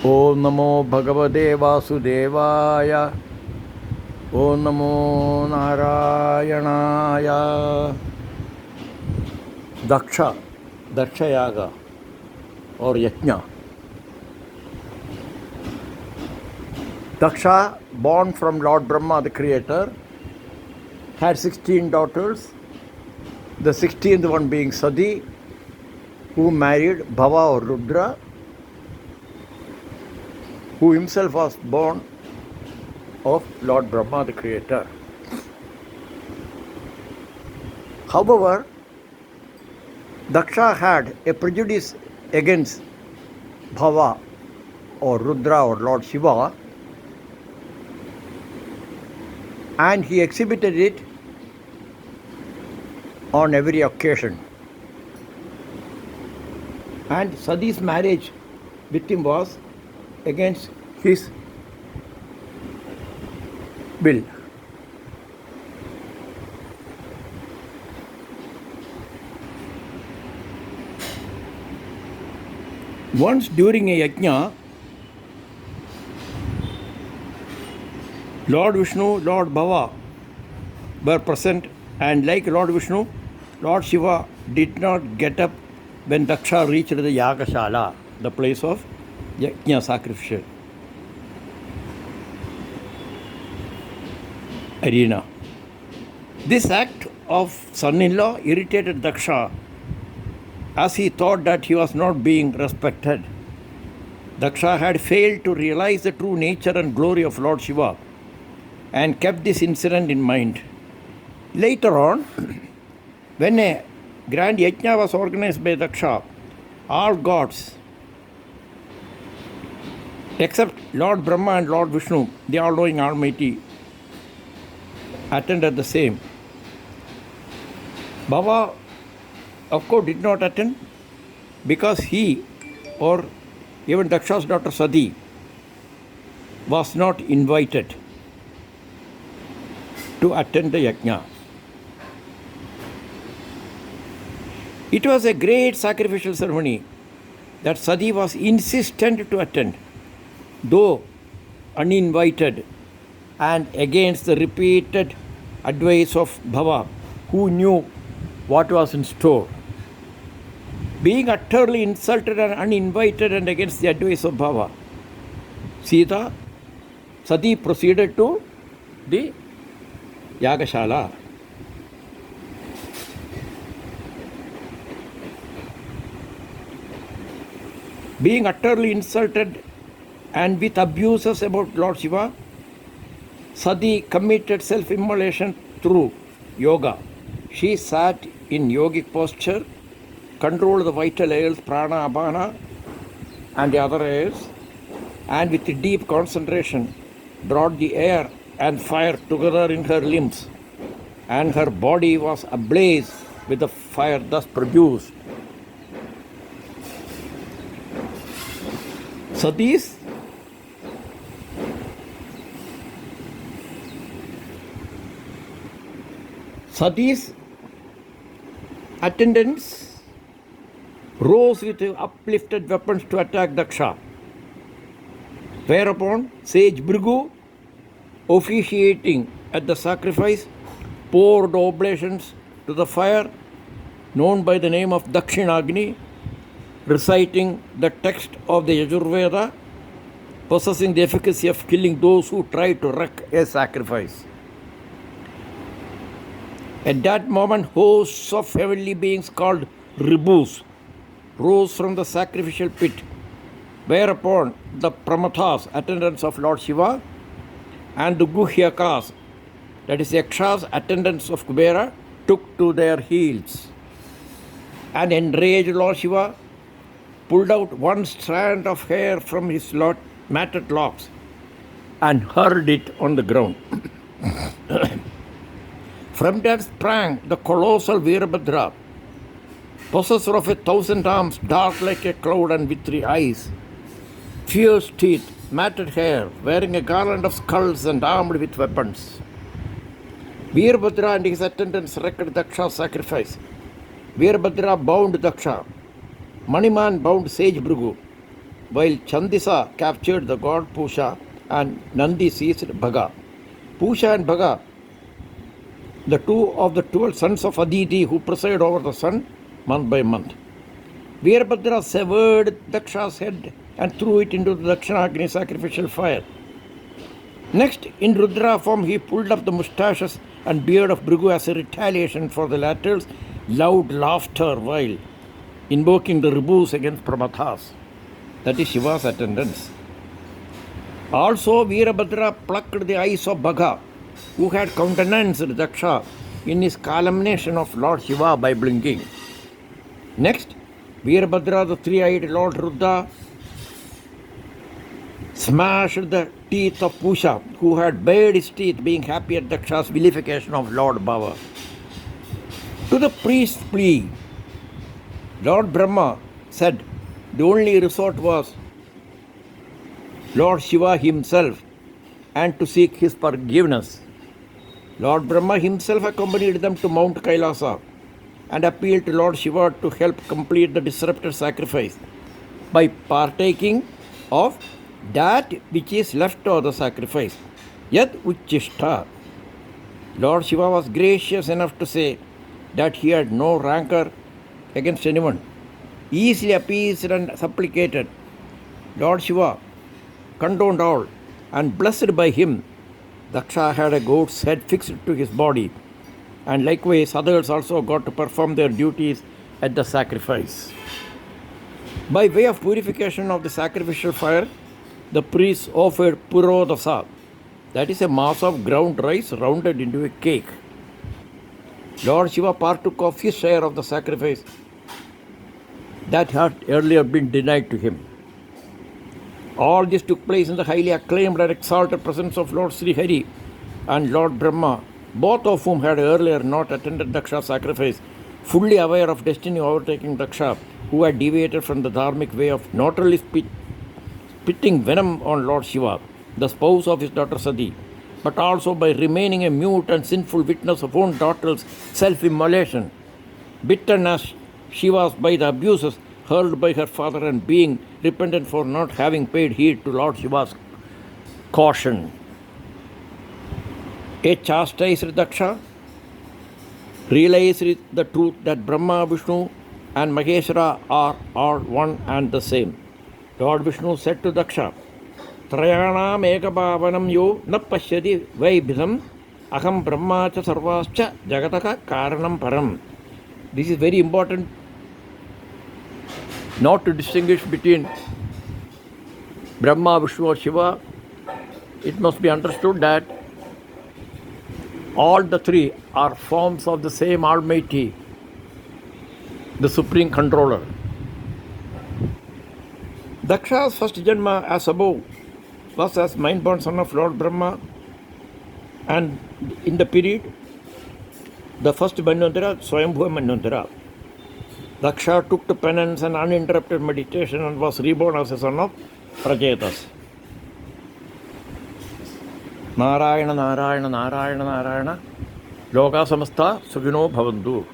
Om Namo Bhagavate Vasudevaya. Om Namo Narayanaya. Daksha Yaga or Yajna. Daksha, born from Lord Brahma, the creator, had 16 daughters, the 16th one being Sati, who married Bhava or Rudra, who himself was born of Lord Brahma, the creator. However, Daksha had a prejudice against Bhava or Rudra or Lord Shiva, and he exhibited it on every occasion. And Sati's marriage with him was against his will. Once during a yajna, Lord Vishnu, Lord Bhava were present, and like Lord Vishnu, Lord Shiva did not get up when Daksha reached the Yagashala, the place of yajna sacrificial arena. This act of son-in-law irritated Daksha, as he thought that he was not being respected. Daksha had failed to realize the true nature and glory of Lord Shiva and kept this incident in mind. Later on, when a grand yajna was organized by Daksha, all gods, except Lord Brahma and Lord Vishnu, the all-knowing Almighty, attended the same. Bhava, of course, did not attend because he, or even Daksha's daughter Sati, was not invited to attend the yajna. It was a great sacrificial ceremony that Sati was insistent to attend, though uninvited and against the repeated advice of Bhava, who knew what was in store. Being utterly insulted and uninvited and against the advice of Bhava, Sati proceeded to the Yagashala. Being utterly insulted and with abuses about Lord Shiva, Sati committed self-immolation through yoga. She sat in yogic posture, controlled the vital ails, prana, apana, and the other ails, and with deep concentration brought the air and fire together in her limbs, and her body was ablaze with the fire thus produced. Sati's attendants rose with uplifted weapons to attack Daksha, whereupon sage Bhrigu, officiating at the sacrifice, poured oblations to the fire known by the name of Dakshinagni, reciting the text of the Yajurveda, possessing the efficacy of killing those who try to wreck a sacrifice. At that moment, hosts of heavenly beings called Ribhus rose from the sacrificial pit, whereupon the Pramathas, attendants of Lord Shiva, and the Guhyakas, that is Yakshas, attendants of Kubera, took to their heels. And enraged Lord Shiva pulled out one strand of hair from his matted locks and hurled it on the ground. From that sprang the colossal Veerabhadra, possessor of 1,000 arms, dark like a cloud and with 3 eyes, fierce teeth, matted hair, wearing a garland of skulls and armed with weapons. Veerabhadra and his attendants wrecked Daksha's sacrifice. Veerabhadra bound Daksha. Maniman bound sage Bhrigu. while Chandisa captured the god Pusha and Nandi seized Bhaga. Pusha and Bhaga, the two of the 12 sons of Aditi who preside over the sun month by month. Veerabhadra severed Daksha's head and threw it into the Dakshinagni sacrificial fire. Next, in Rudra form, he pulled up the moustaches and beard of Bhrigu as a retaliation for the latter's loud laughter while invoking the Ribhus against Pramathas. That is Shiva's attendants. Also, Veerabhadra plucked the eyes of Bhaga, who had countenanced Daksha in his calumniation of Lord Shiva by blinking. Next, Veerabhadra, the three-eyed Lord Rudra, smashed the teeth of Pusha, who had bared his teeth, being happy at Daksha's vilification of Lord Bhava. To the priest's plea, Lord Brahma said the only resort was Lord Shiva himself and to seek his forgiveness. Lord Brahma himself accompanied them to Mount Kailasa and appealed to Lord Shiva to help complete the disrupted sacrifice by partaking of that which is left of the sacrifice, yat uchishta. Lord Shiva was gracious enough to say that he had no rancor against anyone. Easily appeased and supplicated, Lord Shiva condoned all, and blessed by him, Daksha had a goat's head fixed to his body, and likewise others also got to perform their duties at the sacrifice. By way of purification of the sacrificial fire, the priests offered purodasa, that is a mass of ground rice rounded into a cake. Lord Shiva partook of his share of the sacrifice that had earlier been denied to him. All this took place in the highly acclaimed and exalted presence of Lord Sri Hari and Lord Brahma, both of whom had earlier not attended Daksha's sacrifice, fully aware of destiny overtaking Daksha, who had deviated from the dharmic way of not only spitting venom on Lord Shiva, the spouse of his daughter Sati, but also by remaining a mute and sinful witness of own daughter's self-immolation. Bitten as she was by the abuses hurled by her father and being repentant for not having paid heed to Lord Shiva's caution. A chastised Daksha realized the truth that Brahma, Vishnu and Maheshwara are all one and the same. Lord Vishnu said to Daksha, Trayanam ekabhavanam yo na pashyati vaibhidam aham brahma cha sarvascha jagataka karanam param. This is very important, not to distinguish between Brahma, Vishnu or Shiva. It must be understood that all the three are forms of the same Almighty, the Supreme Controller. Daksha's first Janma, as above, was as mind-born son of Lord Brahma, and in the period, the first Manvantara, Swayambhuva Manvantara. Daksha took to penance and uninterrupted meditation and was reborn as a son of Prajetas. Narayana, Narayana, Narayana, Narayana. Loka samastha sukhino bhavantu.